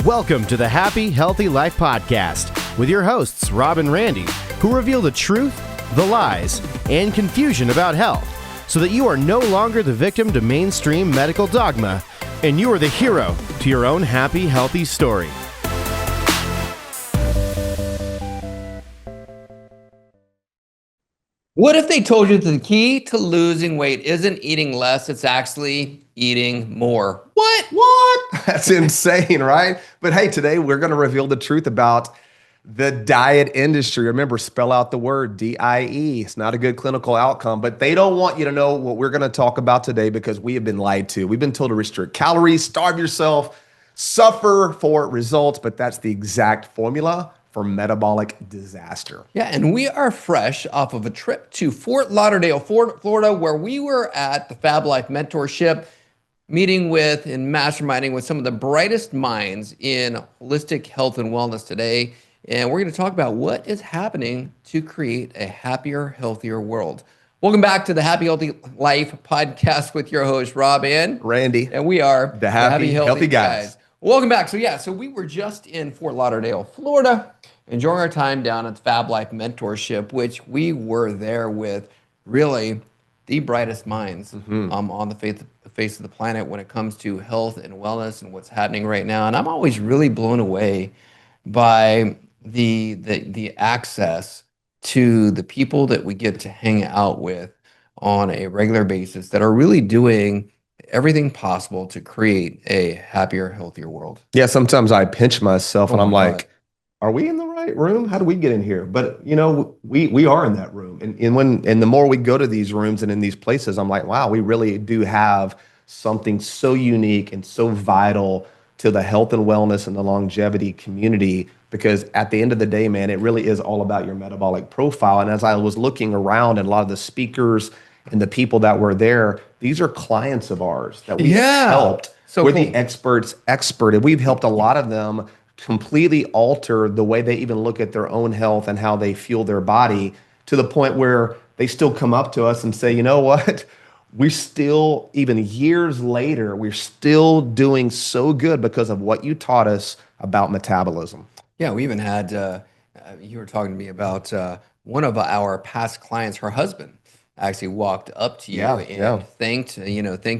Welcome to the Happy Healthy Life Podcast with your hosts, Rob and Randy, who reveal the truth, the lies, and confusion about health so that you are no longer the victim to mainstream medical dogma and you are the hero to your own happy, healthy story. What if they told you that the key to losing weight isn't eating less, it's actually eating more? What? That's insane, right? But hey, today we're going to reveal the truth about the diet industry. Remember, spell out the word D-I-E. It's not a good clinical outcome, but they don't want you to know what we're going to talk about today because we have been lied to. We've been told to restrict calories, starve yourself, suffer for results, but that's the exact formula for metabolic disaster. Yeah, and we are fresh off of a trip to Fort Lauderdale, Florida, where we were at the Fab Life Mentorship, meeting with and masterminding with some of the brightest minds in holistic health and wellness today. And we're going to talk about what is happening to create a happier, healthier world. Welcome back to the Happy Healthy Life Podcast with your host, Rob and Randy. And we are the Happy Healthy guys. Welcome back. So we were just in Fort Lauderdale, Florida, enjoying our time down at the Fab Life Mentorship, which we were there with really the brightest minds on the face of the planet when it comes to health and wellness and what's happening right now. And I'm always really blown away by the access to the people that we get to hang out with on a regular basis that are really doing everything possible to create a happier, healthier world. Yeah, sometimes I pinch myself and I'm my like, are we in the right room? How do we get in here? But you know, we are in that room. And the more we go to these rooms and in these places, I'm like, wow, we really do have something so unique and so vital to the health and wellness and the longevity community. Because at the end of the day, man, it really is all about your metabolic profile. And as I was looking around and a lot of the speakers and the people that were there, these are clients of ours that we helped. So we're cool. the expert. And we've helped a lot of them completely alter the way they even look at their own health and how they fuel their body to the point where they still come up to us and say, you know what? We're still, even years later, we're still doing so good because of what you taught us about metabolism. Yeah, we even had, you were talking to me about one of our past clients, her husband actually walked up to you and thanked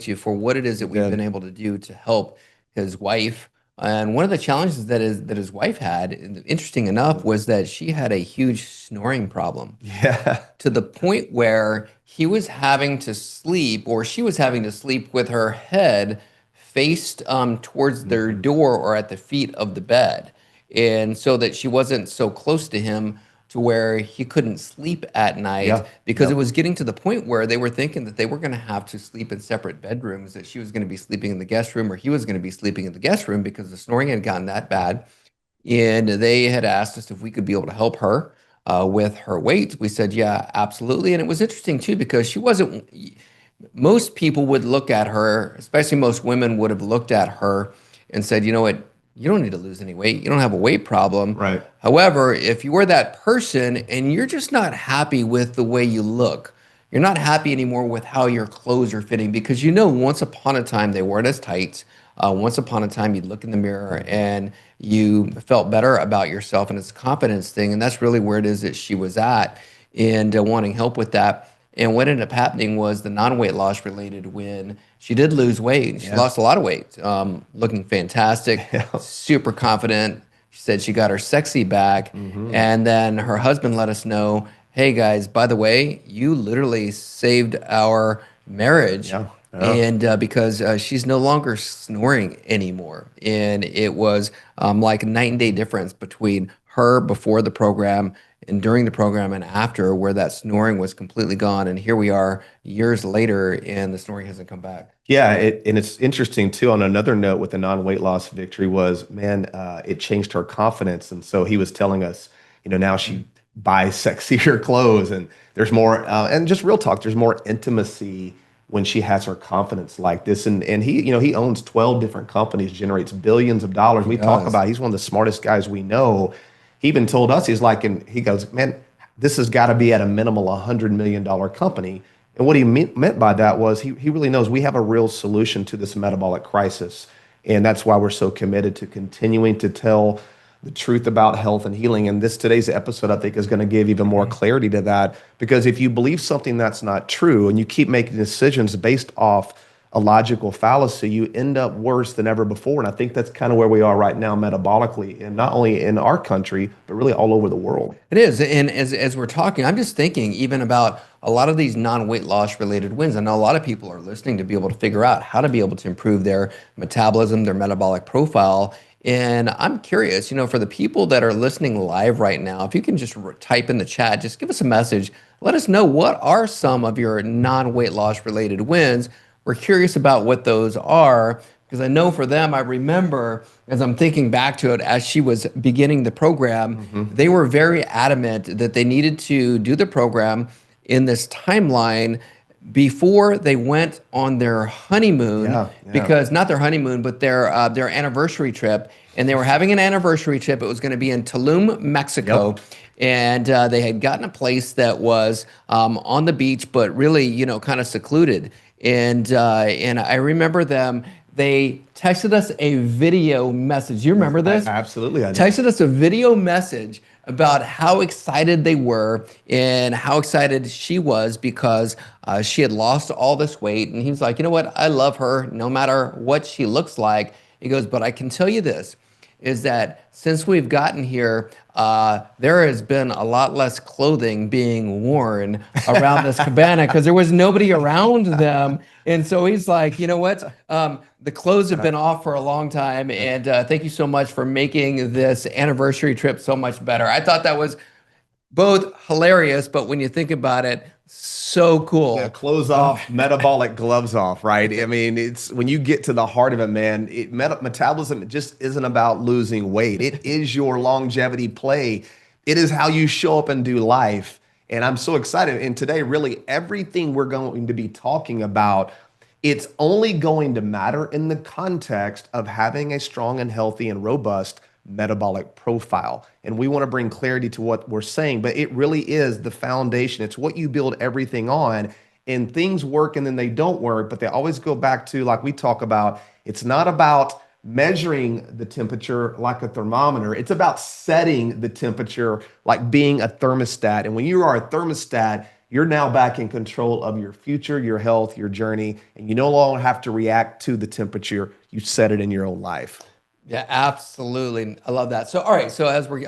you for what it is that we've been able to do to help his wife. And one of the challenges that his wife had, interesting enough, was that she had a huge snoring problem. Yeah. To the point where he was having to sleep, or she was having to sleep with her head faced towards their door or at the feet of the bed. And so that she wasn't so close to him to where he couldn't sleep at night because it was getting to the point where they were thinking that they were going to have to sleep in separate bedrooms, that she was going to be sleeping in the guest room or he was going to be sleeping in the guest room because the snoring had gotten that bad. And they had asked us if we could be able to help her with her weight. We said, yeah, absolutely. And it was interesting too, because she wasn't, most people would look at her, especially most women would have looked at her and said, you know what? You don't need to lose any weight. You don't have a weight problem. Right. However, if you were that person and you're just not happy with the way you look, you're not happy anymore with how your clothes are fitting, because once upon a time they weren't as tight. Once upon a time you'd look in the mirror and you felt better about yourself, and it's a confidence thing. And that's really where it is that she was at, and wanting help with that. And what ended up happening was the non-weight loss related when she did lose weight. She lost a lot of weight, looking fantastic, super confident. She said she got her sexy back. And then her husband let us know, hey guys, by the way, you literally saved our marriage. And because she's no longer snoring anymore. And it was like a night and day difference between her before the program and during the program and after, where that snoring was completely gone. And here we are years later and the snoring hasn't come back. Yeah, and it's interesting too, on another note with the non-weight loss victory was, man, it changed her confidence. And so he was telling us, now she buys sexier clothes and there's more, and just real talk, there's more intimacy when she has her confidence like this. And he, he owns 12 different companies, generates billions of dollars. We talk about, he's one of the smartest guys we know. He even told us, he's like, and he goes, man, this has got to be at a minimal $100 million company. And what he meant by that was he really knows we have a real solution to this metabolic crisis. And that's why we're so committed to continuing to tell the truth about health and healing. And today's episode, I think, is going to give even more clarity to that. Because if you believe something that's not true and you keep making decisions based off a logical fallacy, you end up worse than ever before. And I think that's kind of where we are right now metabolically, and not only in our country, but really all over the world. It is. And as we're talking, I'm just thinking even about a lot of these non-weight loss related wins. I know a lot of people are listening to be able to figure out how to be able to improve their metabolism, their metabolic profile. And I'm curious, for the people that are listening live right now, if you can just type in the chat, just give us a message. Let us know, what are some of your non-weight loss related wins. We're curious about what those are, because I know for them, I remember as I'm thinking back to it, as she was beginning the program, they were very adamant that they needed to do the program in this timeline before they went on their honeymoon, because not their honeymoon, but their anniversary trip. And they were having an anniversary trip. It was going to be in Tulum, Mexico. And they had gotten a place that was on the beach, but really, kind of secluded. And I remember them. They texted us a video message. You remember this? Absolutely, I do. Texted us a video message about how excited they were and how excited she was because she had lost all this weight. And he was like, you know what? I love her no matter what she looks like. He goes, but I can tell you this, is that since we've gotten here, there has been a lot less clothing being worn around this cabana because there was nobody around them. And so he's like, you know what? The clothes have been off for a long time. And thank you so much for making this anniversary trip so much better. I thought that was both hilarious, but when you think about it, so cool. Yeah, clothes off, metabolic gloves off, right? I mean, it's when you get to the heart of it, man, metabolism just isn't about losing weight. It is your longevity play. It is how you show up and do life. And I'm so excited. And today, really, everything we're going to be talking about, it's only going to matter in the context of having a strong and healthy and robust metabolic profile. And we want to bring clarity to what we're saying, but it really is the foundation. It's what you build everything on. And things work and then they don't work, but they always go back to, like we talk about, it's not about measuring the temperature like a thermometer. It's about setting the temperature like being a thermostat. And when you are a thermostat, you're now back in control of your future, your health, your journey, and you no longer have to react to the temperature. You set it in your own life. Yeah, absolutely. I love that. So, all right. So as we're,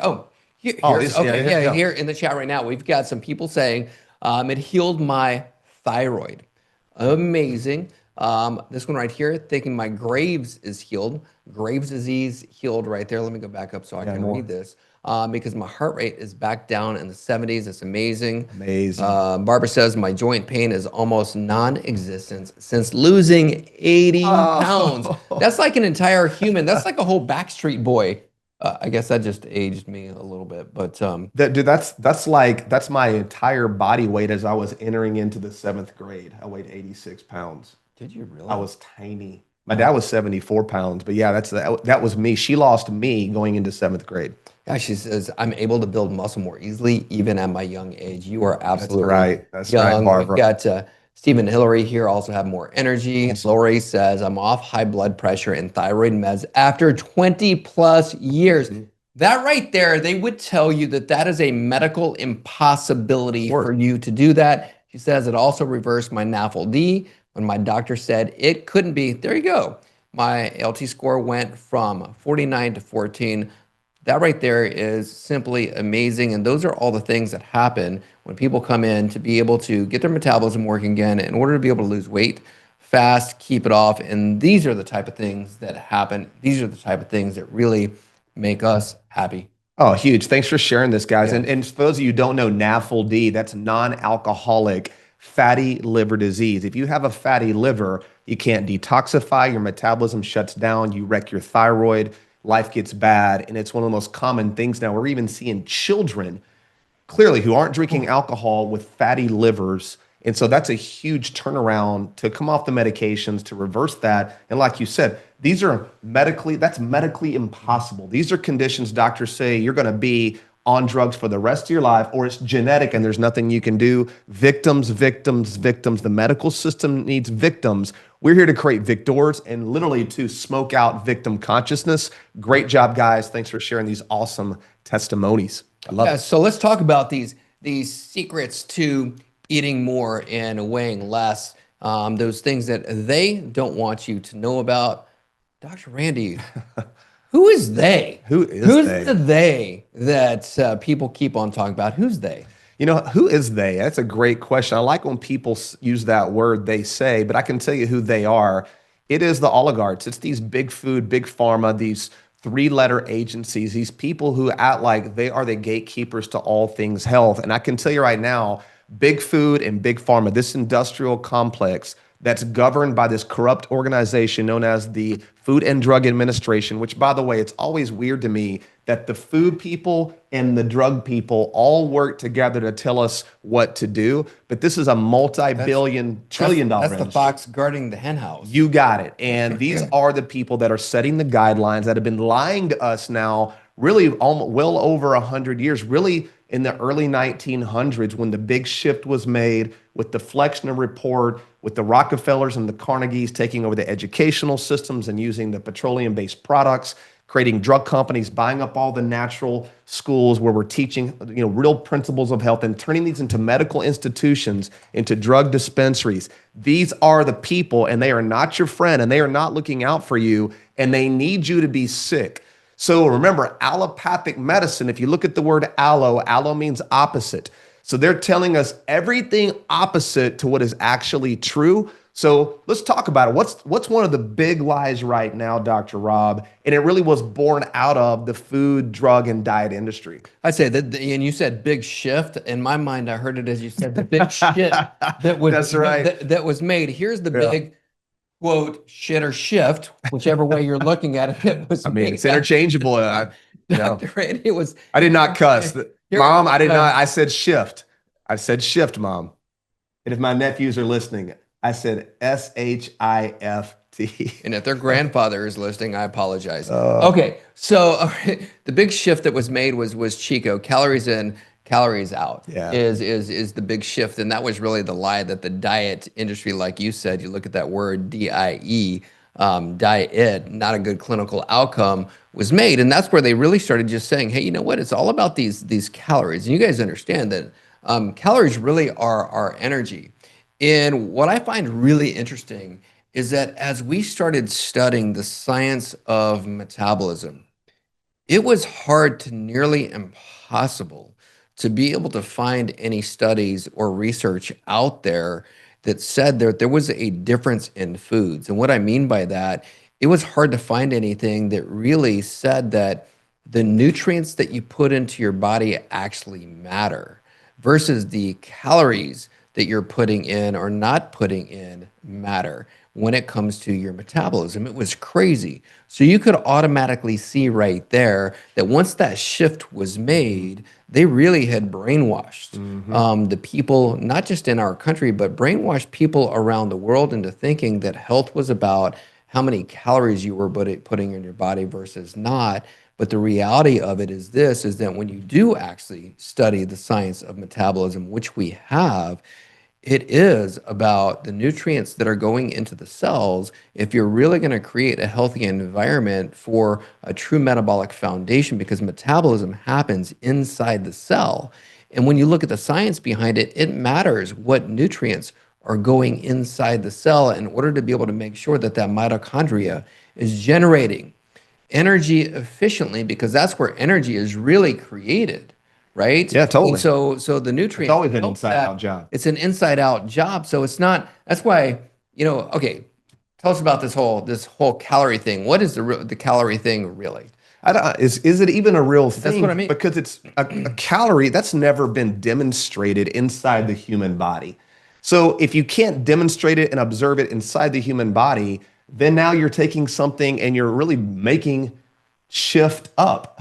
here in the chat right now, we've got some people saying it healed my thyroid. Amazing. This one right here, thinking my Graves is healed. Graves disease healed right there. Let me go back up so I can read this. Because my heart rate is back down in the 70s. It's amazing. Amazing. Barbara says my joint pain is almost non-existent since losing 80 pounds. That's like an entire human. That's like a whole Backstreet Boy. I guess that just aged me a little bit, but that's my entire body weight as I was entering into the 7th grade. I weighed 86 pounds. Did you really? I was tiny. My dad was 74 pounds, but yeah, that was me. She lost me going into 7th grade. Yeah, she says, I'm able to build muscle more easily, even at my young age. You are absolutely right. That's young. Right, Barbara. We've got Stephen and Hillary here also have more energy. Lori says, I'm off high blood pressure and thyroid meds after 20 plus years. That right there, they would tell you that that is a medical impossibility for you to do that. She says, it also reversed my NAFLD when my doctor said it couldn't be. There you go. My LT score went from 49 to 14. That right there is simply amazing. And those are all the things that happen when people come in to be able to get their metabolism working again in order to be able to lose weight fast, keep it off. And these are the type of things that happen. These are the type of things that really make us happy. Oh, huge. Thanks for sharing this, guys. Yeah. And for those of you who don't know, NAFLD, that's non-alcoholic fatty liver disease. If you have a fatty liver, you can't detoxify, your metabolism shuts down, you wreck your thyroid, life gets bad. And it's one of the most common things now. We're even seeing children clearly who aren't drinking alcohol with fatty livers. And so that's a huge turnaround to come off the medications, to reverse that. And like you said, that's medically impossible. These are conditions doctors say you're going to be on drugs for the rest of your life, or it's genetic and there's nothing you can do. Victims, victims, victims. The medical system needs victims. We're here to create victors and literally to smoke out victim consciousness. Great job, guys. Thanks for sharing these awesome testimonies. I love it. So let's talk about these secrets to eating more and weighing less. Those things that they don't want you to know about. Dr. Randy, who is they? Who's they? the they that people keep on talking about? Who's they? You know, who is they? That's a great question. I like when people use that word, they say, but I can tell you who they are. It is the oligarchs. It's these big food, big pharma, these three-letter agencies, these people who act like they are the gatekeepers to all things health. And I can tell you right now, big food and big pharma, this industrial complex that's governed by this corrupt organization known as the Food and Drug Administration, which, by the way, it's always weird to me that the food people and the drug people all work together to tell us what to do. But this is a multi-billion, trillion-dollar That's the fox guarding the hen house. You got it. And these are the people that are setting the guidelines that have been lying to us now really well over 100 years, really in the early 1900s when the big shift was made with the Flexner Report, with the Rockefellers and the Carnegies taking over the educational systems and using the petroleum-based products, creating drug companies, buying up all the natural schools where we're teaching, real principles of health and turning these into medical institutions, into drug dispensaries. These are the people, and they are not your friend, and they are not looking out for you, and they need you to be sick. So remember, allopathic medicine, if you look at the word allo means opposite. So they're telling us everything opposite to what is actually true. So let's talk about it. What's one of the big lies right now, Dr. Rob? And it really was born out of the food, drug, and diet industry. I'd say that, and you said big shift. In my mind, I heard it as you said the big shit that was That's right. that was made. Here's the big quote shit or shift, whichever way you're looking at it. It was it's interchangeable. It was. I did not cuss. Mom, I did not. I said shift. I said shift, Mom. And if my nephews are listening, I said SHIFT. And if their grandfather is listening, I apologize. Okay, so the big shift that was made was Chico, calories in, calories out. Yeah. Is the big shift, and that was really the lie that the diet industry, like you said, you look at that word DIE, diet, not a good clinical outcome, was made, and that's where they really started just saying, hey, you know what? It's all about these calories, and you guys understand that calories really are our energy. And what I find really interesting is that as we started studying the science of metabolism, it was hard to nearly impossible to be able to find any studies or research out there that said that there was a difference in foods. And what I mean by that, it was hard to find anything that really said that the nutrients that you put into your body actually matter versus the calories that you're putting in or not putting in matter when it comes to your metabolism. It was crazy. So you could automatically see right there that once that shift was made, they really had brainwashed the people, not just in our country, but brainwashed people around the world into thinking that health was about how many calories you were putting in your body versus not. But the reality of it is that when you do actually study the science of metabolism, which we have, it is about the nutrients that are going into the cells. If you're really going to create a healthy environment for a true metabolic foundation, because metabolism happens inside the cell. And when you look at the science behind it, it matters what nutrients are going inside the cell in order to be able to make sure that that mitochondria is generating energy efficiently, because that's where energy is really created. Right? Yeah, totally. And so the nutrients. It's always an inside-out job. It's an inside-out job. So it's not. That's why okay. Tell us about this whole calorie thing. What is the calorie thing really? Is it even a real thing? That's what I mean. Because it's a calorie that's never been demonstrated inside the human body. So if you can't demonstrate it and observe it inside the human body, then now you're taking something and you're really making shift up.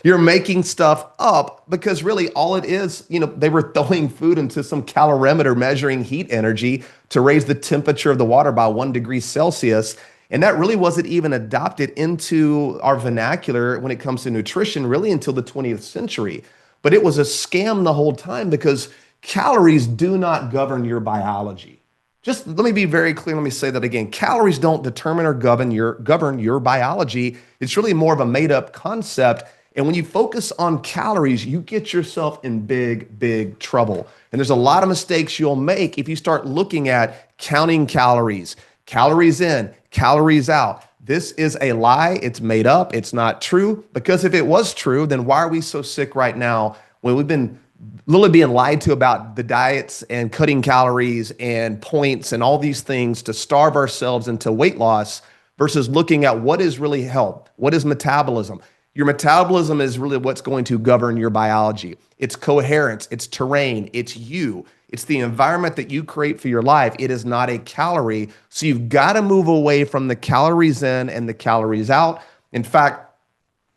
You're making stuff up because really all it is, they were throwing food into some calorimeter measuring heat energy to raise the temperature of the water by 1 degree Celsius. And that really wasn't even adopted into our vernacular when it comes to nutrition, really until the 20th century. But it was a scam the whole time because calories do not govern your biology. Just let me be very clear. Let me say that again. Calories don't determine or govern your biology. It's really more of a made up concept. And when you focus on calories, you get yourself in big, big trouble. And there's a lot of mistakes you'll make if you start looking at counting calories, calories in, calories out. This is a lie. It's made up. It's not true. Because if it was true, then why are we so sick right now when we've been literally being lied to about the diets and cutting calories and points and all these things to starve ourselves into weight loss versus looking at what is really health? What is metabolism? Your metabolism is really what's going to govern your biology. It's coherence, it's terrain, it's you. It's the environment that you create for your life. It is not a calorie. So you've got to move away from the calories in and the calories out. In fact,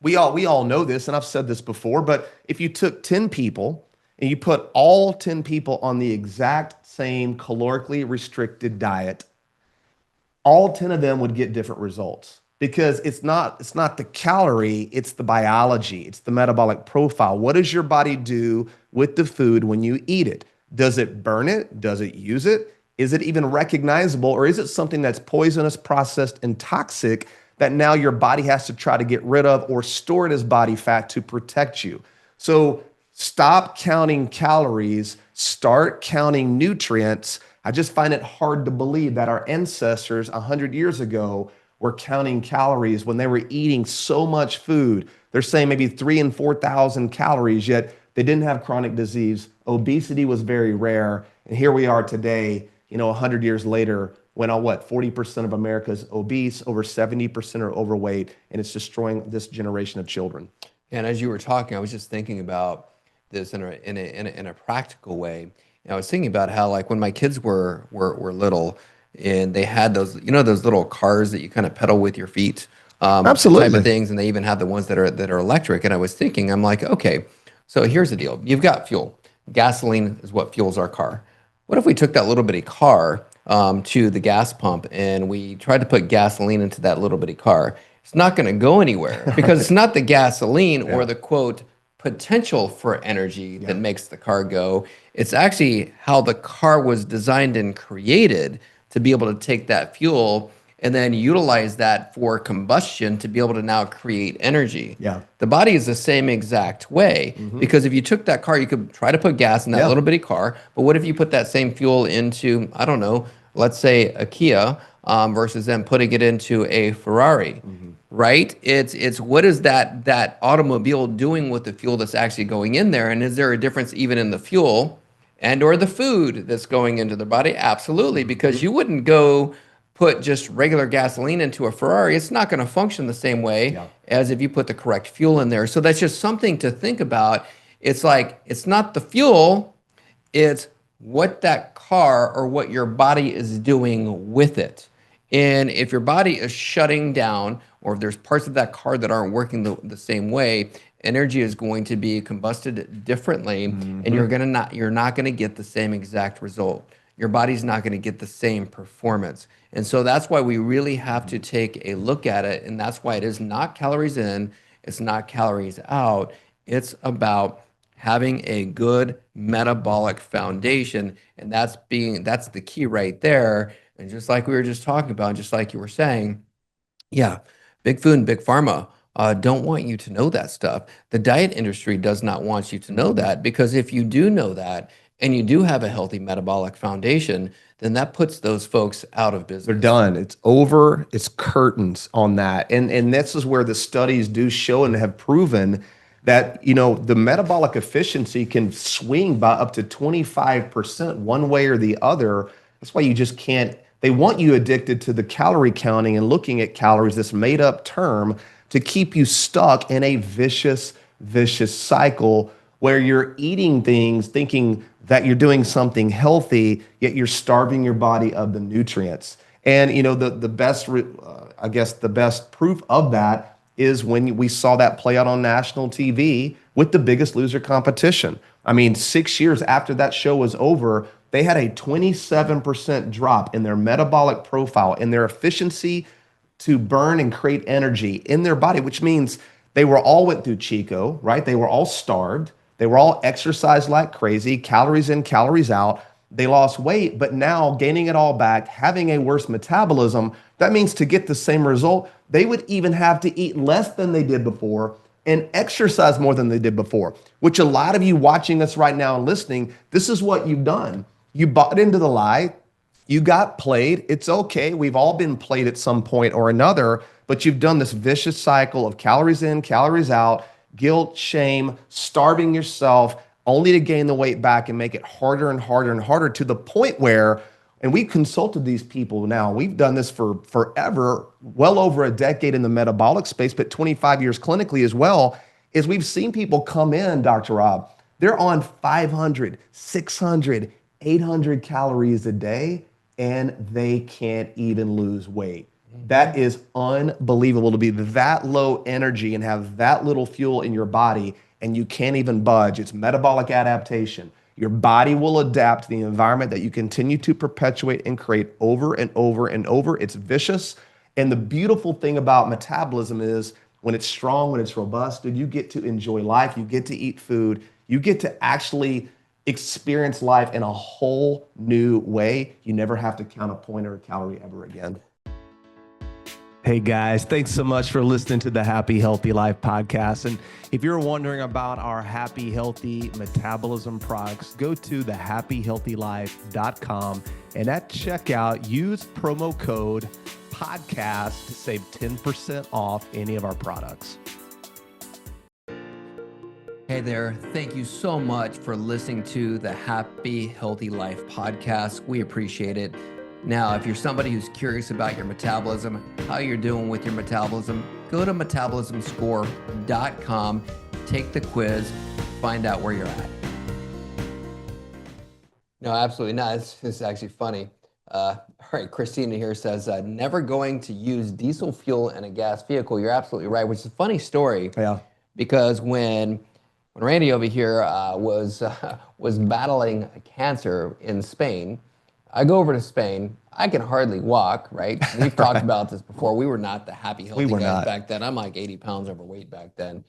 we all know this, and I've said this before, but if you took 10 people and you put all 10 people on the exact same calorically restricted diet, all 10 of them would get different results because it's not the calorie, it's the biology, it's the metabolic profile. What does your body do with the food when you eat it? Does it burn it? Does it use it? Is it even recognizable, or is it something that's poisonous, processed, and toxic that now your body has to try to get rid of or store it as body fat to protect you? So stop counting calories, start counting nutrients. I just find it hard to believe that our ancestors 100 years ago were counting calories when they were eating so much food. They're saying maybe 3,000 and 4,000 calories, yet they didn't have chronic disease. Obesity was very rare. And here we are today, 100 years later, when 40% of America is obese, over 70% are overweight, and it's destroying this generation of children. And as you were talking, I was just thinking about this in a practical way. And I was thinking about how, like, when my kids were little, and they had those little cars that you kind of pedal with your feet, Absolutely, type of things, and they even have the ones that are electric. And I was thinking, I'm like, okay, so here's the deal: you've got fuel. Gasoline is what fuels our car. What if we took that little bitty car to the gas pump and we tried to put gasoline into that little bitty car? It's not going to go anywhere because it's not the gasoline or the quote potential for energy that makes the car go. It's actually how the car was designed and created to be able to take that fuel and then utilize that for combustion to be able to now create energy. Yeah. The body is the same exact way because if you took that car, you could try to put gas in that little bitty car, but what if you put that same fuel into, I don't know, let's say a Kia versus then putting it into a Ferrari, right? It's what is that automobile doing with the fuel that's actually going in there, and is there a difference even in the fuel and or the food that's going into the body? Absolutely, because you wouldn't go put just regular gasoline into a Ferrari. It's not going to function the same way as if you put the correct fuel in there. So that's just something to think about. It's like, it's not the fuel, it's what that car or what your body is doing with it. And if your body is shutting down, or if there's parts of that car that aren't working the same way, energy is going to be combusted differently, and you're not going to get the same exact result. Your body's not going to get the same performance. And so that's why we really have to take a look at it. And that's why it is not calories in, it's not calories out. It's about having a good metabolic foundation. And that's the key right there. And just like we were just talking about, just like you were saying, big food and big pharma don't want you to know that stuff. The diet industry does not want you to know that, because if you do know that and you do have a healthy metabolic foundation, then that puts those folks out of business. They're done. It's over. It's curtains on that. And this is where the studies do show and have proven that, the metabolic efficiency can swing by up to 25% one way or the other. That's why you just can't. They want you addicted to the calorie counting and looking at calories, this made up term, to keep you stuck in a vicious cycle where you're eating things thinking that you're doing something healthy, yet you're starving your body of the nutrients. And the best proof of that is when we saw that play out on national TV with The Biggest Loser competition. I mean, 6 years after that show was over, they had a 27% drop in their metabolic profile, in their efficiency to burn and create energy in their body, which means they were all went through Chico, right? They were all starved. They were all exercised like crazy, calories in, calories out. They lost weight, but now gaining it all back, having a worse metabolism, that means to get the same result, they would even have to eat less than they did before and exercise more than they did before, which a lot of you watching us right now and listening, this is what you've done. You bought into the lie. You got played. It's okay. We've all been played at some point or another, but you've done this vicious cycle of calories in, calories out, guilt, shame, starving yourself, only to gain the weight back and make it harder and harder and harder to the point where, and we've consulted these people now, we've done this for forever, well over a decade in the metabolic space, but 25 years clinically as well, is we've seen people come in, Dr. Rob, they're on 500, 600, 800 calories a day, and they can't even lose weight. That is unbelievable to be that low energy and have that little fuel in your body and you can't even budge. It's metabolic adaptation. Your body will adapt to the environment that you continue to perpetuate and create over and over and over. It's vicious. And the beautiful thing about metabolism is when it's strong, when it's robust, dude, you get to enjoy life. You get to eat food. You get to actually experience life in a whole new way. You never have to count a point or a calorie ever again. Hey guys, thanks so much for listening to the Happy Healthy Life podcast. And if you're wondering about our Happy Healthy Metabolism products, go to thehappyhealthylife.com and at checkout, use promo code podcast to save 10% off any of our products. Hey there. Thank you so much for listening to the Happy Healthy Life podcast. We appreciate it. Now, if you're somebody who's curious about your metabolism, how you're doing with your metabolism, go to metabolismscore.com, take the quiz, find out where you're at. No, absolutely not. It's actually funny. All right, Christina here says, never going to use diesel fuel in a gas vehicle. You're absolutely right, which is a funny story. Yeah. Because when Randy over here was battling cancer in Spain, I go over to Spain. I can hardly walk, right? We've talked about this before. We were not the happy, healthy guys back then. I'm like 80 pounds overweight back then.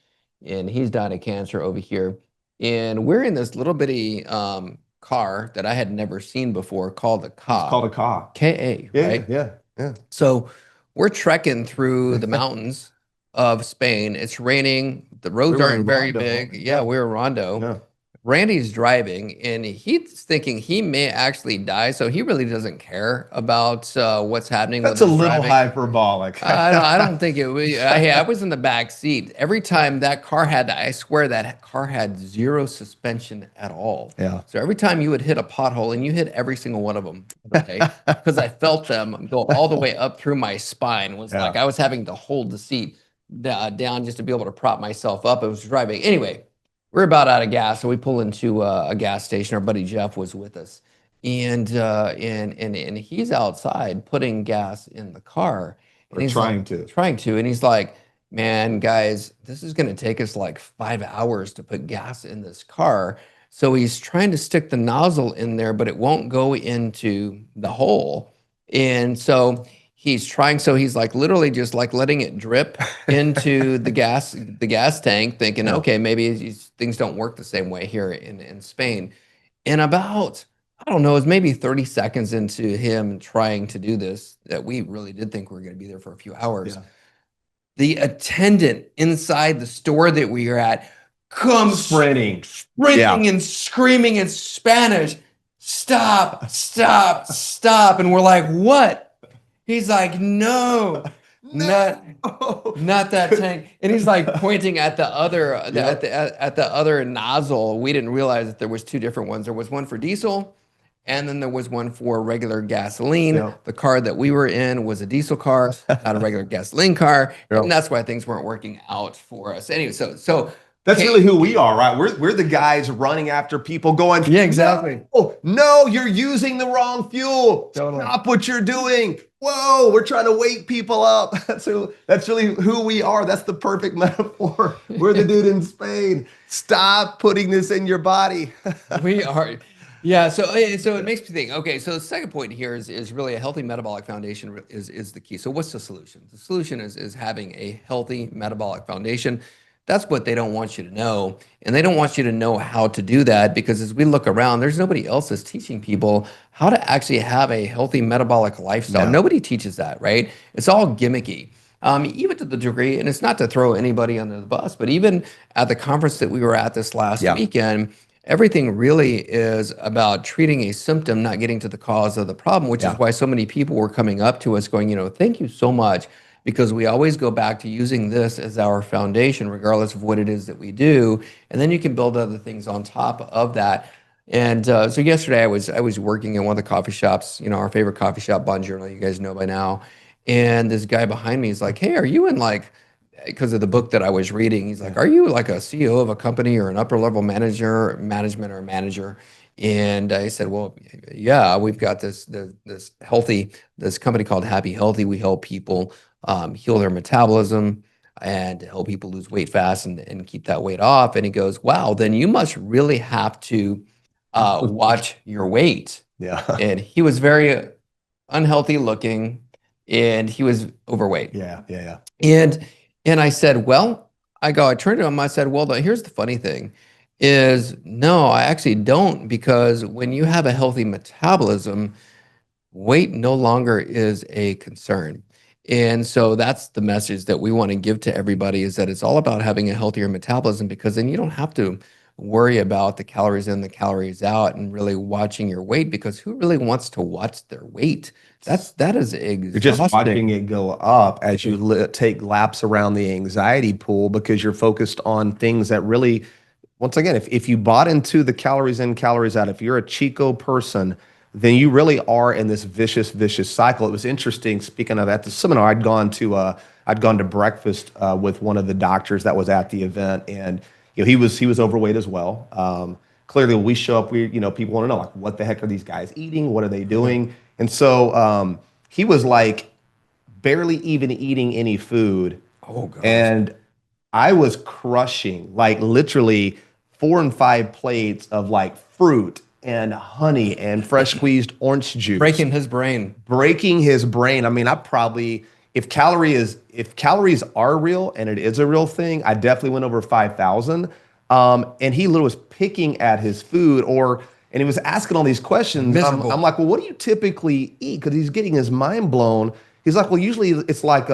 And he's died of cancer over here. And we're in this little bitty car that I had never seen before called a Ka. It's called a Ka. K-A, right? Yeah. So we're trekking through the mountains of Spain. It's raining. The roads aren't very big. Yeah, we were in Rondo. Yeah. Randy's driving, and he's thinking he may actually die, so he really doesn't care about what's happening. That's a little hyperbolic. I don't think it was. I was in the back seat. Every time that car had, I swear that car had zero suspension at all. Yeah. So every time you would hit a pothole, and you hit every single one of them, okay, because I felt them go all the way up through my spine. It was like I was having to hold the seat down just to be able to prop myself up. I was driving. Anyway. We're about out of gas, so we pull into a gas station. Our buddy Jeff was with us, and he's outside putting gas in the car. And he's trying to, and he's like, "Man, guys, this is going to take us like 5 hours to put gas in this car." So he's trying to stick the nozzle in there, but it won't go into the hole, and so he's trying, so he's like literally just like letting it drip into the gas tank, thinking, okay, maybe these things don't work the same way here in Spain. And about, I don't know, it was maybe 30 seconds into him trying to do this, that we really did think we were going to be there for a few hours. Yeah. The attendant inside the store that we were at comes sprinting and screaming in Spanish, stop. And we're like, what? He's like, no, not that tank. And he's like pointing at the other at the other nozzle. We didn't realize that there was two different ones. There was one for diesel, and then there was one for regular gasoline. Yep. The car that we were in was a diesel car, not a regular gasoline car, and that's why things weren't working out for us. Anyway, so. That's really who we are, right? We're the guys running after people going, yeah, exactly. No, you're using the wrong fuel. Totally. Stop what you're doing. Whoa, we're trying to wake people up. That's really who we are. That's the perfect metaphor. We're the dude in Spain. Stop putting this in your body. We are. Yeah, so it makes me think. Okay, so the second point here is really a healthy metabolic foundation is the key. So what's the solution? The solution is having a healthy metabolic foundation. That's what they don't want you to know, and they don't want you to know how to do that because as we look around, there's nobody else that's teaching people how to actually have a healthy metabolic lifestyle. No. Nobody teaches that, right? It's all gimmicky. Even to the degree, and it's not to throw anybody under the bus, but even at the conference that we were at this last Yeah. weekend, everything really is about treating a symptom, not getting to the cause of the problem, which is Yeah. why so many people were coming up to us going, thank you so much, because we always go back to using this as our foundation, regardless of what it is that we do. And then you can build other things on top of that. And so yesterday I was working in one of the coffee shops, our favorite coffee shop, Bonjourno, you guys know by now. And this guy behind me is like, hey, are you in like because of the book that I was reading, he's like, "Are you like a CEO of a company or an upper level management or manager?" And I said, "Well, yeah, we've got this company called Happy Healthy. We help people heal their metabolism and help people lose weight fast and keep that weight off." And he goes, "Wow, then you must really have to watch your weight." Yeah. And he was very unhealthy looking, and he was overweight. Yeah. Yeah. Yeah. And I said, well, I turned to him, I said, well, here's the funny thing is no, I actually don't, because when you have a healthy metabolism, weight no longer is a concern. And so that's the message that we want to give to everybody is that it's all about having a healthier metabolism because then you don't have to worry about the calories in, the calories out, and really watching your weight because who really wants to watch their weight? That is You're just watching exhausting. it go up as you take laps around the anxiety pool because you're focused on things that really, once again, if you bought into the calories in, calories out, if you're a Chico person, then you really are in this vicious cycle. It was interesting. Speaking of at the seminar, I'd gone to breakfast with one of the doctors that was at the event, and he was overweight as well. Clearly, when we show up, people want to know like what the heck are these guys eating? What are they doing? And so he was like barely even eating any food. Oh gosh. And I was crushing like literally 4 and 5 plates of like fruit and honey and fresh squeezed orange juice, Breaking his brain. breaking his brain. I mean, I probably if calories are real and it is a real thing, I definitely went over 5,000. And he literally was picking at his food and he was asking all these questions. Miserable. I'm like, well, what do you typically eat? Because he's getting his mind blown. He's like, well, usually it's like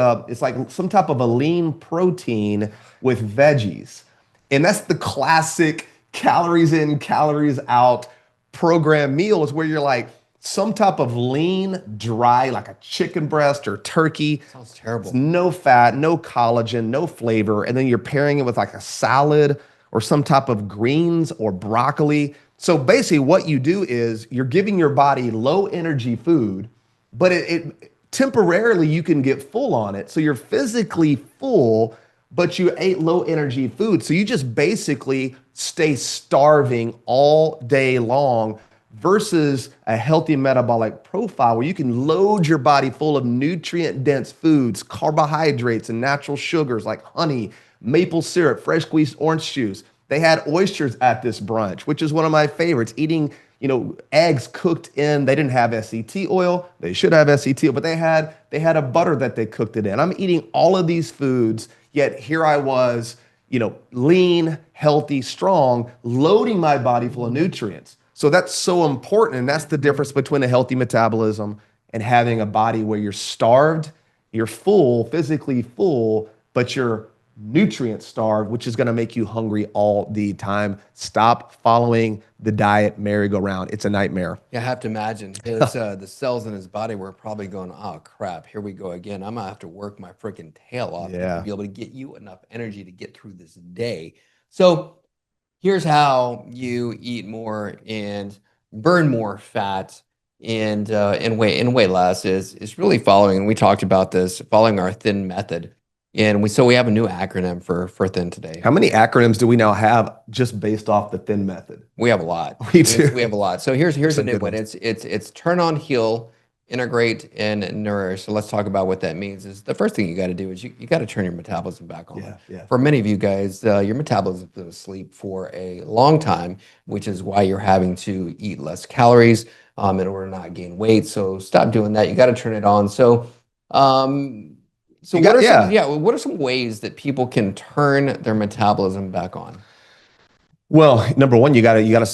some type of a lean protein with veggies. And that's the classic calories in, calories out program meal is where you're like some type of lean, dry, like a chicken breast or turkey. Sounds terrible. No fat, no collagen, no flavor. And then you're pairing it with like a salad or some type of greens or broccoli. So basically, what you do is you're giving your body low energy food, but it temporarily you can get full on it. So you're physically full, but you ate low energy food. So you just basically stay starving all day long versus a healthy metabolic profile where you can load your body full of nutrient dense foods, carbohydrates, and natural sugars like honey, maple syrup, fresh squeezed orange juice. They had oysters at this brunch, which is one of my favorites. Eating, eggs cooked in. They didn't have SET oil. They should have SET oil, but they had a butter that they cooked it in. I'm eating all of these foods, yet here I was, lean, healthy, strong, loading my body full of nutrients. So that's so important, and that's the difference between a healthy metabolism and having a body where you're starved, you're full, physically full, but you're nutrient starved, which is going to make you hungry all the time. Stop following the diet merry-go-round. It's a nightmare. Yeah, I have to imagine the cells in his body were probably going, oh crap, here we go again. I'm gonna have to work my freaking tail off Yeah. to be able to get you enough energy to get through this day. So here's how you eat more and burn more fat and weigh less is really following, and we talked about this, following our thin method. And we have a new acronym for thin today. How many acronyms do we now have just based off the thin method? We have a lot. We do. We have a lot. So here's a Some new good one. ones. It's turn on heel integrate and nourish. So let's talk about what that means. Is the first thing you got to do is you got to turn your metabolism back on. Yeah. For many of you guys, your metabolism's been asleep for a long time, which is why you're having to eat less calories in order to not gain weight. So stop doing that. You got to turn it on. Um, so You got, yeah. what are some ways that people can turn their metabolism back on? Well, number one, you gotta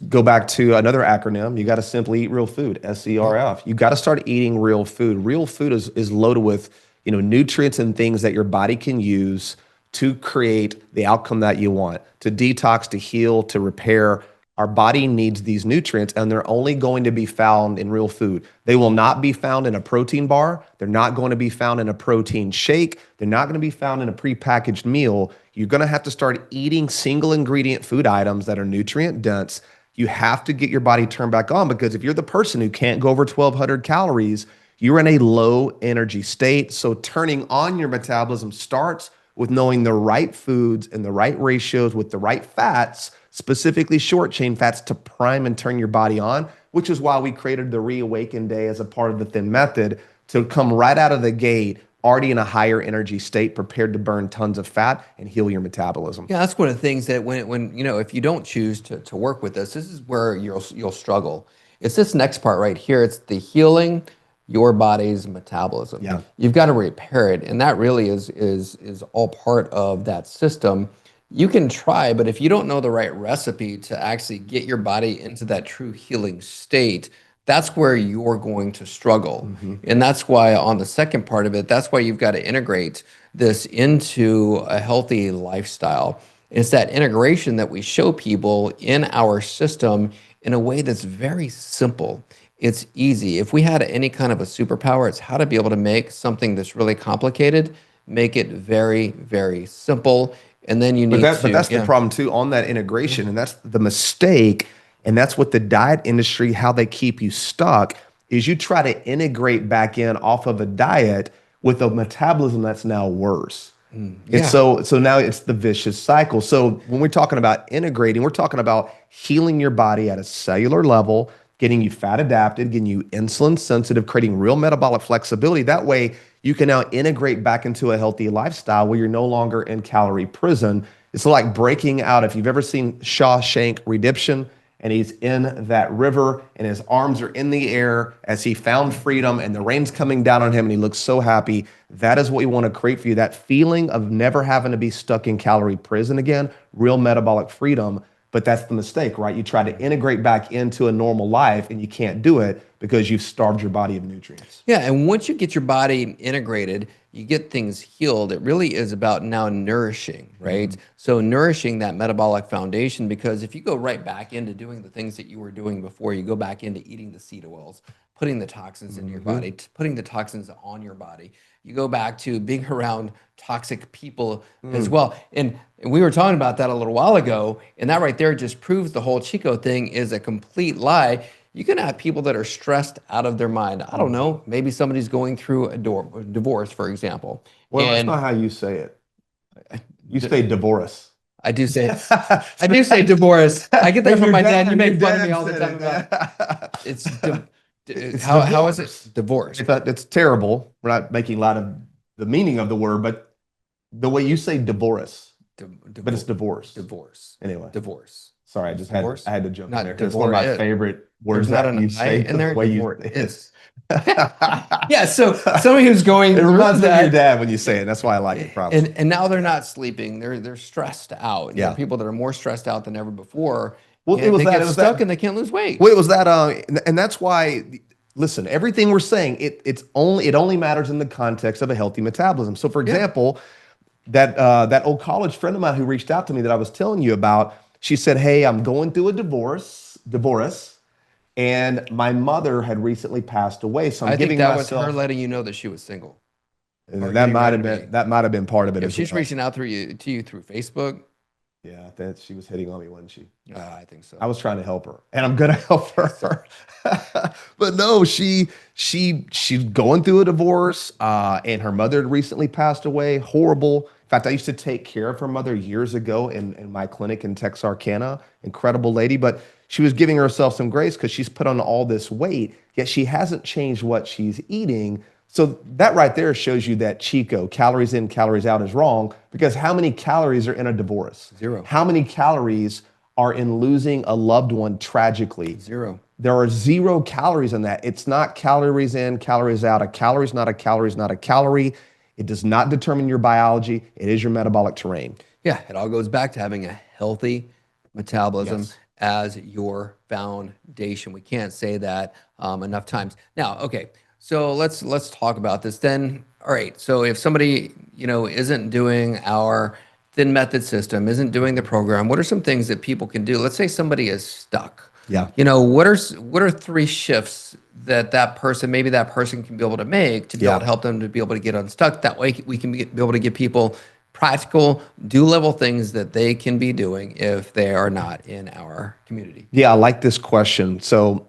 go back to another acronym. You gotta simply eat real food, SERF. You gotta start eating real food. Real food is loaded with, nutrients and things that your body can use to create the outcome that you want, to detox, to heal, to repair. Our body needs these nutrients, and they're only going to be found in real food. They will not be found in a protein bar. They're not going to be found in a protein shake. They're not going to be found in a prepackaged meal. You're going to have to start eating single ingredient food items that are nutrient dense. You have to get your body turned back on, because if you're the person who can't go over 1,200 calories, you're in a low energy state. So turning on your metabolism starts with knowing the right foods and the right ratios with the right fats, specifically short chain fats, to prime and turn your body on, which is why we created the Reawaken Day as a part of the Thin Method, to come right out of the gate already in a higher energy state, prepared to burn tons of fat and heal your metabolism. Yeah, that's one of the things that when if you don't choose to work with this is where you'll struggle. It's this next part right here. It's the healing your body's metabolism. Yeah. You've got to repair it, and that really is all part of that system. You can try, but if you don't know the right recipe to actually get your body into that true healing state, that's where you're going to struggle. And that's why on the second part of it, that's why you've got to integrate this into a healthy lifestyle. It's that integration that we show people in our system in a way that's very simple. It's easy. If we had any kind of a superpower, it's how to be able to make something that's really complicated, make it very, very simple. And then you need But that's the problem too on that integration, and that's the mistake, and that's what the diet industry, how they keep you stuck, is you try to integrate back in off of a diet with a metabolism that's now worse. It's so now it's the vicious cycle. So when we're talking about integrating, we're talking about healing your body at a cellular level, getting you fat adapted, getting you insulin sensitive, creating real metabolic flexibility. That way you can now integrate back into a healthy lifestyle where you're no longer in calorie prison. It's like breaking out. If you've ever seen Shawshank Redemption, and he's in that river and his arms are in the air as he found freedom and the rain's coming down on him and he looks so happy. That is what we want to create for you. That feeling of never having to be stuck in calorie prison again, real metabolic freedom. But that's the mistake, right? You try to integrate back into a normal life and you can't do it because you've starved your body of nutrients. Yeah, and once you get your body integrated, you get things healed. It really is about now nourishing, right? So nourishing that metabolic foundation, because if you go right back into doing the things that you were doing before, you go back into eating the seed oils, putting the toxins into your body, putting the toxins on your body. You go back to being around toxic people as well. And we were talking about that a little while ago, and that right there just proves the whole Chico thing is a complete lie. You can have people that are stressed out of their mind. I don't know, maybe somebody's going through a divorce, for example. Well, that's not how you say it. You say divorce. I do say divorce. I get that from my dad. You make fun of me all the time about it. It's how is it? Divorce. It's terrible. We're not making light of the meaning of the word, but the way you say divorce, but it's divorce. Divorce. Anyway. Divorce. Sorry, I had to jump in there. It's divorce. one of my favorite words that you say. In there, the way divorce. you Is. Yeah, so somebody who's going it reminds me that, of your dad when you say it. That's why I like it. Probably. And now they're not sleeping. They're stressed out. And there are people that are more stressed out than ever before. Well, they get stuck and they can't lose weight. Well, it was that, and that's why. Listen, everything we're saying, it only matters in the context of a healthy metabolism. So, for example, that old college friend of mine who reached out to me that I was telling you about, she said, "Hey, I'm going through a divorce, and my mother had recently passed away, so I'm giving myself." I think that was her letting you know that she was single. That might have been part of it. If she's reaching out to you through Facebook. Yeah, that she was hitting on me, wasn't she? I think so. I was trying to help her, and I'm gonna help her. But no, she's going through a divorce, and her mother had recently passed away. Horrible. In fact, I used to take care of her mother years ago in my clinic in Texarkana. Incredible lady, but she was giving herself some grace because she's put on all this weight, yet she hasn't changed what she's eating. So that right there shows you that Chico, calories in, calories out, is wrong, because how many calories are in a divorce? Zero. How many calories are in losing a loved one tragically? Zero. There are 0 calories in that. It's not calories in, calories out. A calorie is not a calorie is not a calorie. It does not determine your biology. It is your metabolic terrain. Yeah, it all goes back to having a healthy metabolism Yes. as your foundation. We can't say that enough times. Now, okay, so let's talk about this then. All right, so if somebody isn't doing our thin method system, isn't doing the program, what are some things that people can do? Let's say somebody is stuck. Yeah. What are 3 shifts that person can be able to make to be able to help them to be able to get unstuck? That way we can be able to give people practical, do-level things that they can be doing if they are not in our community. Yeah, I like this question. So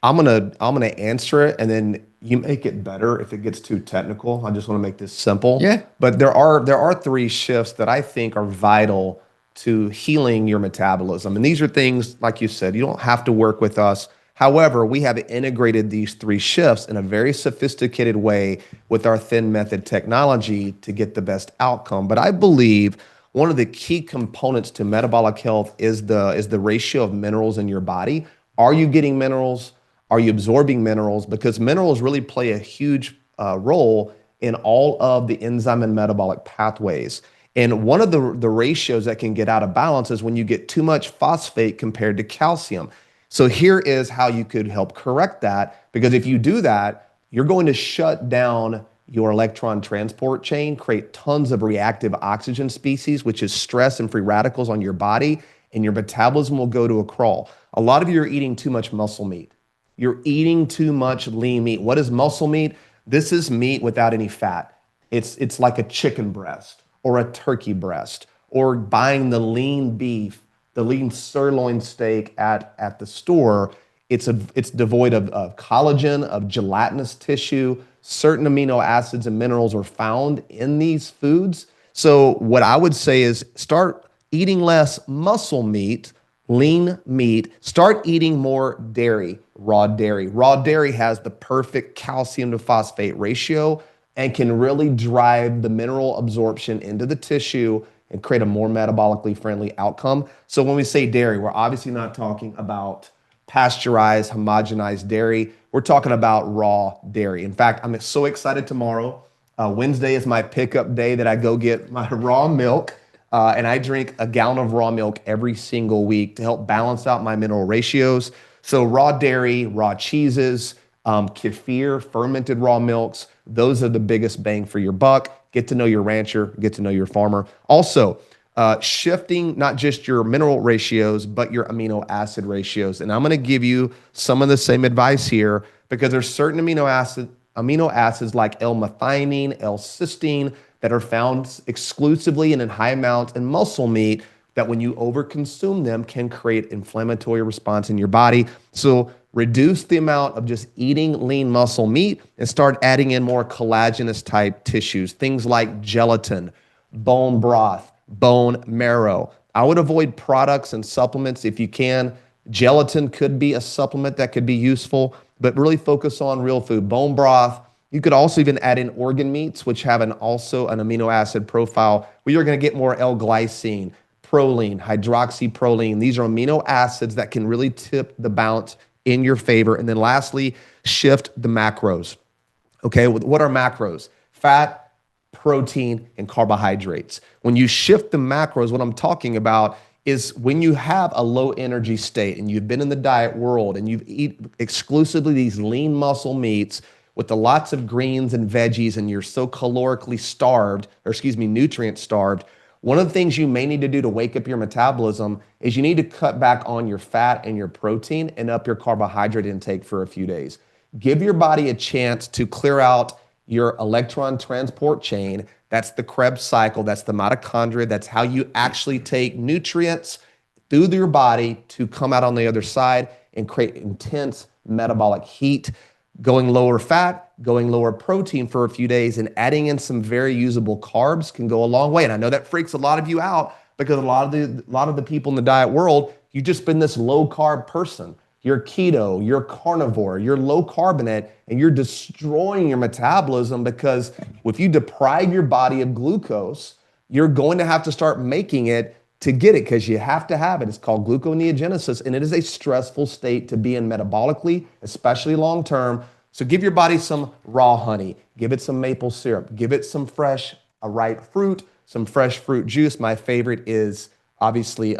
I'm gonna answer it, and then you make it better if it gets too technical. I just want to make this simple. Yeah. But there are 3 shifts that I think are vital to healing your metabolism. And these are things, like you said, you don't have to work with us. However, we have integrated these 3 shifts in a very sophisticated way with our thin method technology to get the best outcome. But I believe one of the key components to metabolic health is the ratio of minerals in your body. Are you getting minerals? Are you absorbing minerals? Because minerals really play a huge role in all of the enzyme and metabolic pathways. And one of the ratios that can get out of balance is when you get too much phosphate compared to calcium. So here is how you could help correct that, because if you do that, you're going to shut down your electron transport chain, create tons of reactive oxygen species, which is stress and free radicals on your body, and your metabolism will go to a crawl. A lot of you are eating too much muscle meat. You're eating too much lean meat. What is muscle meat? This is meat without any fat. It's like a chicken breast or a turkey breast, or buying the lean beef, the lean sirloin steak at the store. It's devoid of collagen, of gelatinous tissue. Certain amino acids and minerals are found in these foods. So what I would say is start eating less muscle meat, lean meat. Start eating more dairy, raw dairy. Raw dairy has the perfect calcium to phosphate ratio and can really drive the mineral absorption into the tissue and create a more metabolically friendly outcome. So when we say dairy, we're obviously not talking about pasteurized, homogenized dairy. We're talking about raw dairy. In fact, I'm so excited tomorrow. Wednesday is my pickup day that I go get my raw milk. And I drink a gallon of raw milk every single week to help balance out my mineral ratios. So raw dairy, raw cheeses, kefir, fermented raw milks, those are the biggest bang for your buck. Get to know your rancher, get to know your farmer. Also, shifting not just your mineral ratios, but your amino acid ratios. And I'm going to give you some of the same advice here, because there's certain amino acids like L-methionine, L-cysteine, that are found exclusively and in high amounts in muscle meat, that when you overconsume them can create inflammatory response in your body. So reduce the amount of just eating lean muscle meat and start adding in more collagenous type tissues, things like gelatin, bone broth, bone marrow. I would avoid products and supplements if you can. Gelatin could be a supplement that could be useful, but really focus on real food. Bone broth. You could also even add in organ meats, which have also an amino acid profile where you're going to get more L-glycine, proline, hydroxyproline. These are amino acids that can really tip the balance in your favor. And then lastly, shift the macros. Okay, what are macros? Fat, protein, and carbohydrates. When you shift the macros, what I'm talking about is when you have a low energy state and you've been in the diet world and you eat exclusively these lean muscle meats with the lots of greens and veggies, and you're so calorically starved, nutrient starved, one of the things you may need to do to wake up your metabolism is you need to cut back on your fat and your protein and up your carbohydrate intake for a few days. Give your body a chance to clear out your electron transport chain. That's the Krebs cycle. That's the mitochondria. That's how you actually take nutrients through your body to come out on the other side and create intense metabolic heat. Going lower fat, going lower protein for a few days, and adding in some very usable carbs can go a long way. And I know that freaks a lot of you out, because a lot of the people in the diet world, You've just been this low carb person. You're keto, you're carnivore, you're low carbonate, and you're destroying your metabolism because if you deprive your body of glucose, you're going to have to start making it to get it because you have to have it. It's called gluconeogenesis, and it is a stressful state to be in metabolically, especially long term. So give your body some raw honey, give it some maple syrup, give it some fresh, ripe fruit, some fresh fruit juice. My favorite is obviously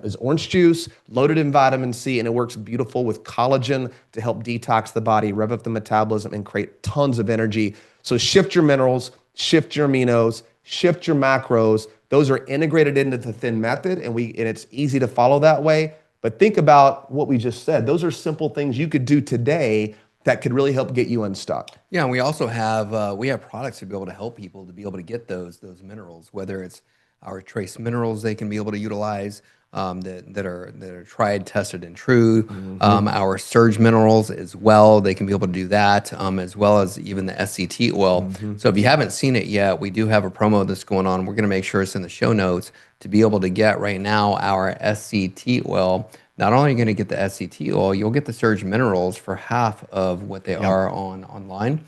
is orange juice, loaded in vitamin C, and it works beautiful with collagen to help detox the body, rev up the metabolism, and create tons of energy. So shift your minerals, shift your aminos, shift your macros. Those are integrated into the T.H.I.N method, and it's easy to follow that way. But think about what we just said. Those are simple things you could do today that could really help get you unstuck. Yeah, and we also have we have products to be able to help people to be able to get those minerals, whether it's our trace minerals they can be able to utilize that are tried, tested, and true. Our surge minerals as well, they can be able to do that, as well as even the SCT oil. So if you haven't seen it yet, we do have a promo that's going on. We're going to make sure it's in the show notes to be able to get right now our SCT oil. Not only are you going to get the SCT oil, you'll get the surge minerals for half of what they are online.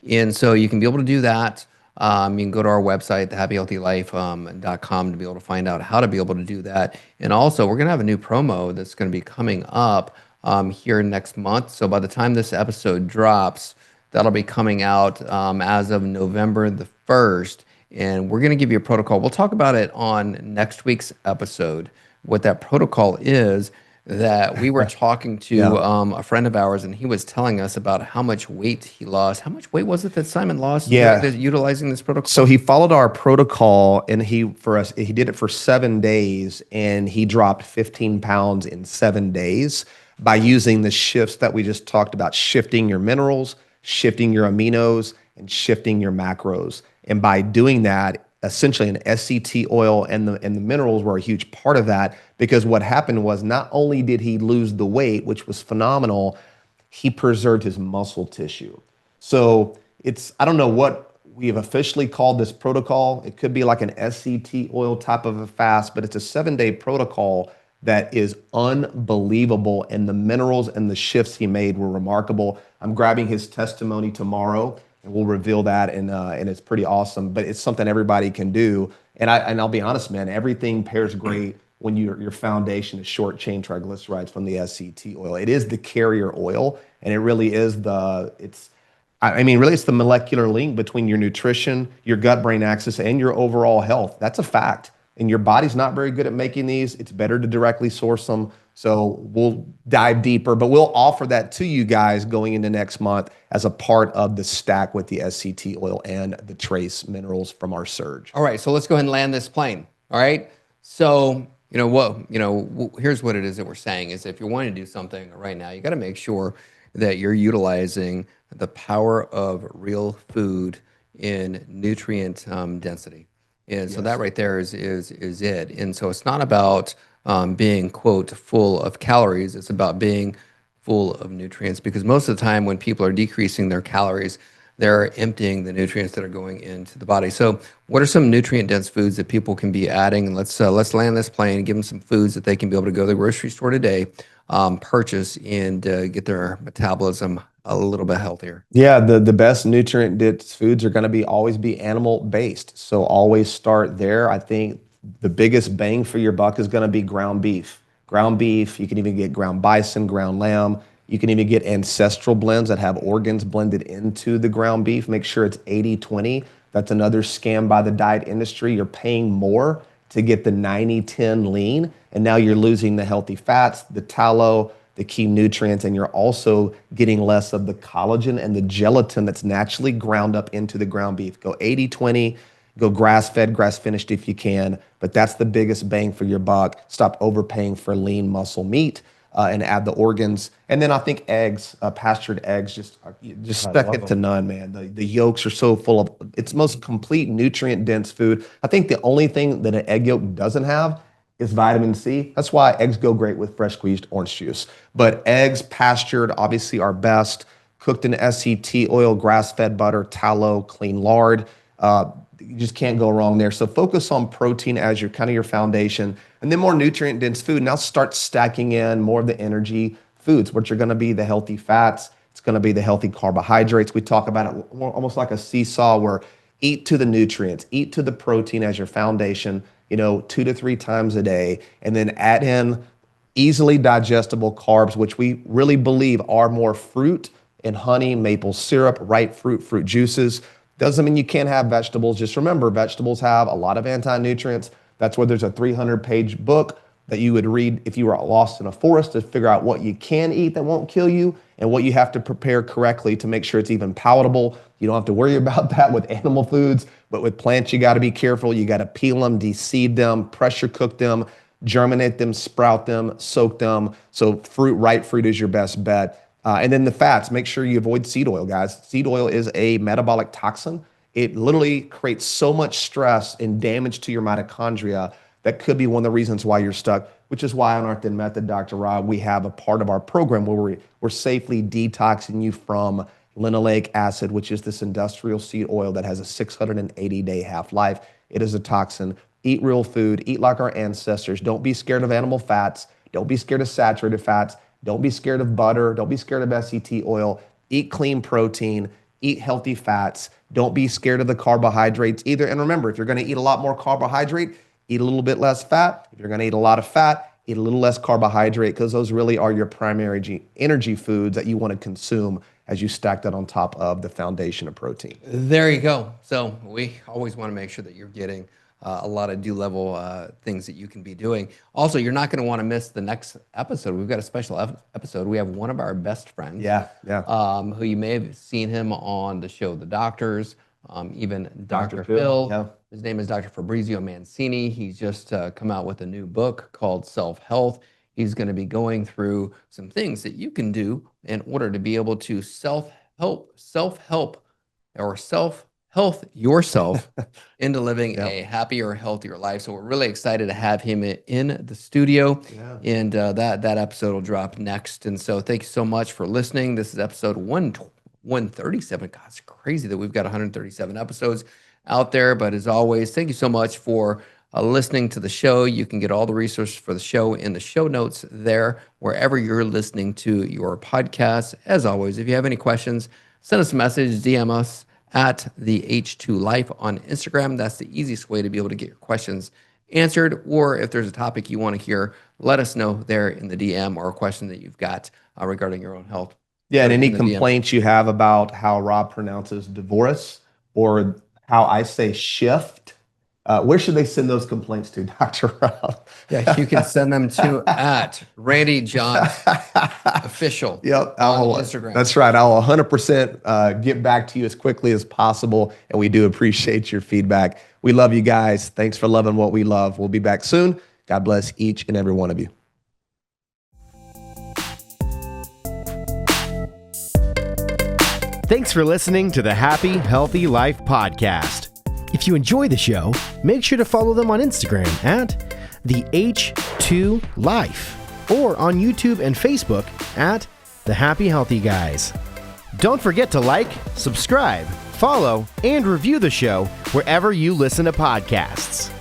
And so you can be able to do that. You can go to our website, thehappyhealthylife.com, to be able to find out how to be able to do that. And also, we're going to have a new promo that's going to be coming up here next month. So by the time this episode drops, that'll be coming out as of November the 1st. And we're going to give you a protocol. We'll talk about it on next week's episode, what that protocol is. That we were talking to a friend of ours, and he was telling us about how much weight he lost. How much weight was it that Simon lost utilizing this protocol? So he followed our protocol, and he did it for 7 days, and he dropped 15 pounds in 7 days by using the shifts that we just talked about, shifting your minerals, shifting your aminos, and shifting your macros. And by doing that, essentially an SCT oil and the minerals were a huge part of that, because what happened was not only did he lose the weight, which was phenomenal, he preserved his muscle tissue. So I don't know what we have officially called this protocol. It could be like an SCT oil type of a fast, but it's a 7-day protocol that is unbelievable. And the minerals and the shifts he made were remarkable. I'm grabbing his testimony tomorrow, and we'll reveal that, and it's pretty awesome. But it's something everybody can do. And I'll be honest, man, everything pairs great when your foundation is short chain triglycerides from the SCT oil. It is the carrier oil, and it really is it's the molecular link between your nutrition, your gut-brain axis, and your overall health. That's a fact. And your body's not very good at making these. It's better to directly source them. So we'll dive deeper, but we'll offer that to you guys going into next month as a part of the stack with the SCT oil and the trace minerals from our surge. All right, so let's go ahead and land this plane. All right, so here's what it is that we're saying is if you're wanting to do something right now, you got to make sure that you're utilizing the power of real food in nutrient density. And so that right there is it. And so it's not about being, quote, full of calories. It's about being full of nutrients, because most of the time when people are decreasing their calories, they're emptying the nutrients that are going into the body. So what are some nutrient-dense foods that people can be adding? And let's land this plane and give them some foods that they can be able to go to the grocery store today, purchase, and get their metabolism a little bit healthier. Yeah, the best nutrient-dense foods are going to always be animal-based. So always start there. I think the biggest bang for your buck is going to be ground beef. Ground beef, you can even get ground bison, ground lamb. You can even get ancestral blends that have organs blended into the ground beef. Make sure it's 80-20. That's another scam by the diet industry. You're paying more to get the 90-10 lean, and now you're losing the healthy fats, the tallow, the key nutrients, and you're also getting less of the collagen and the gelatin that's naturally ground up into the ground beef. Go 80-20, go grass-fed, grass-finished if you can, but that's the biggest bang for your buck. Stop overpaying for lean muscle meat and add the organs. And then I think eggs, pastured eggs, just second to none, man. The yolks are so full of, it's most complete nutrient-dense food. I think the only thing that an egg yolk doesn't have is vitamin C. That's why eggs go great with fresh squeezed orange juice. But eggs, pastured, obviously are best. Cooked in SCT oil, grass-fed butter, tallow, clean lard. You just can't go wrong there. So focus on protein as your foundation. And then more nutrient dense food. Now start stacking in more of the energy foods, which are going to be the healthy fats. It's going to be the healthy carbohydrates. We talk about it almost like a seesaw where eat to the nutrients, eat to the protein as your foundation, 2 to 3 times a day, and then add in easily digestible carbs, which we really believe are more fruit and honey, maple syrup, ripe fruit juices. Doesn't mean you can't have vegetables. Just remember, vegetables have a lot of anti-nutrients. That's where there's a 300-page book that you would read if you were lost in a forest to figure out what you can eat that won't kill you and what you have to prepare correctly to make sure it's even palatable. You don't have to worry about that with animal foods, but with plants, you got to be careful. You got to peel them, de-seed them, pressure cook them, germinate them, sprout them, soak them. So ripe fruit is your best bet. And then the fats, make sure you avoid seed oil, guys. Seed oil is a metabolic toxin. It literally creates so much stress and damage to your mitochondria. That could be one of the reasons why you're stuck, which is why on our Thin Method, Dr. Rob, we have a part of our program where we're safely detoxing you from linoleic acid, which is this industrial seed oil that has a 680-day half-life. It is a toxin. Eat real food. Eat like our ancestors. Don't be scared of animal fats. Don't be scared of saturated fats. Don't be scared of butter. Don't be scared of SET oil. Eat clean protein. Eat healthy fats. Don't be scared of the carbohydrates either. And remember, if you're going to eat a lot more carbohydrate, eat a little bit less fat. If you're going to eat a lot of fat, eat a little less carbohydrate, because those really are your primary energy foods that you want to consume as you stack that on top of the foundation of protein. There you go. So we always want to make sure that you're getting a lot of level things that you can be doing. Also, you're not going to want to miss the next episode. We've got a special episode. We have one of our best friends. Who you may have seen him on the show The Doctors, even Dr. Phil. Yeah. His name is Dr. Fabrizio Mancini. He's just come out with a new book called Self-Health. He's going to be going through some things that you can do in order to be able to self-help yourself into living a happier, healthier life. So we're really excited to have him in the studio. Yeah. And that episode will drop next. And so thank you so much for listening. This is episode 137. God, it's crazy that we've got 137 episodes out there. But as always, thank you so much for listening to the show. You can get all the resources for the show in the show notes there, wherever you're listening to your podcast. As always, if you have any questions, send us a message, DM us at the H2 Life on Instagram. That's the easiest way to be able to get your questions answered. Or if there's a topic you want to hear, let us know there in the DM, or a question that you've got regarding your own health. Yeah, and any complaints you have about how Rob pronounces divorce or how I say shift, where should they send those complaints to, Dr. Rob? Yeah, you can send them to at Randy Johns Official on Instagram. That's right. I'll 100% get back to you as quickly as possible, and we do appreciate your feedback. We love you guys. Thanks for loving what we love. We'll be back soon. God bless each and every one of you. Thanks for listening to the Happy Healthy Life podcast. If you enjoy the show, make sure to follow them on Instagram at the H2 Life, or on YouTube and Facebook at the Happy Healthy Guys. Don't forget to like, subscribe, follow, and review the show wherever you listen to podcasts.